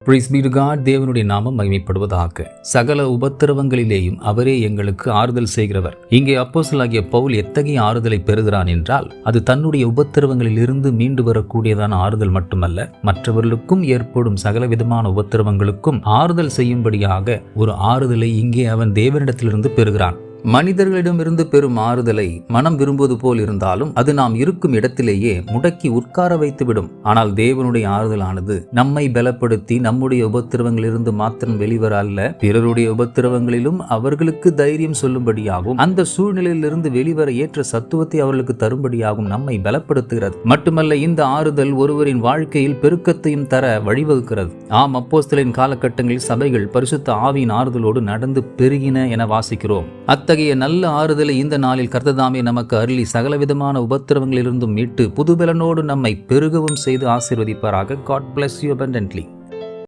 Praise be to God. தேவனுடைய நாமம் மகிமைப்படுவதாக. சகல உபத்திரவங்களிலேயும் அவரே எங்களுக்கு ஆறுதல் செய்கிறவர். இங்கே அப்போஸ்தலனாகிய பவுல் எத்தகைய ஆறுதலை பெறுகிறான் என்றால், அது தன்னுடைய உபத்திரவங்களிலிருந்து மீண்டு வரக்கூடியதான ஆறுதல் மட்டுமல்ல, மற்றவர்களுக்கும் ஏற்படும் சகலவிதமான உபத்திரவங்களுக்கும் ஆறுதல் செய்யும்படியாக ஒரு ஆறுதலை இங்கே அவன் தேவனிடத்திலிருந்து பெறுகிறான். மனிதர்களிடமிருந்து பெறும் ஆறுதலை மனம் விரும்புவது போல் இருந்தாலும் அது நாம் இருக்கும் இடத்திலேயே முடக்கி உட்கார வைத்துவிடும். ஆனால் தேவனுடைய ஆறுதலானது நம்மை பலப்படுத்தி நம்முடைய உபத்திரவங்களிலிருந்து மாத்திரம் வெளிவர அல்ல, பிறருடைய உபத்திரவங்களிலும் அவர்களுக்கு தைரியம் சொல்லும்படியாகும், அந்த சூழ்நிலையிலிருந்து வெளிவர ஏற்ற சத்துவத்தை அவர்களுக்கு தரும்படியாகும் நம்மை பலப்படுத்துகிறது. மட்டுமல்ல, இந்த ஆறுதல் ஒருவரின் வாழ்க்கையில் பெருக்கத்தையும் தர வழிவகுக்கிறது. ஆம், அப்போஸ்தலரின் காலகட்டங்களில் சபைகள் பரிசுத்த ஆவியின் ஆறுதலோடு நடந்து பெருகின என வாசிக்கிறோம். அத்தகைய நல்ல ஆறுதலை இந்த நாளில் கர்த்ததாமே நமக்கு அருளி சகலவிதமான உபத்திரவங்களிலிருந்தும் மீட்டு புதுபலனோடு நம்மை பெருகவும் செய்து ஆசீர்வதிப்பாராக. God bless you abundantly.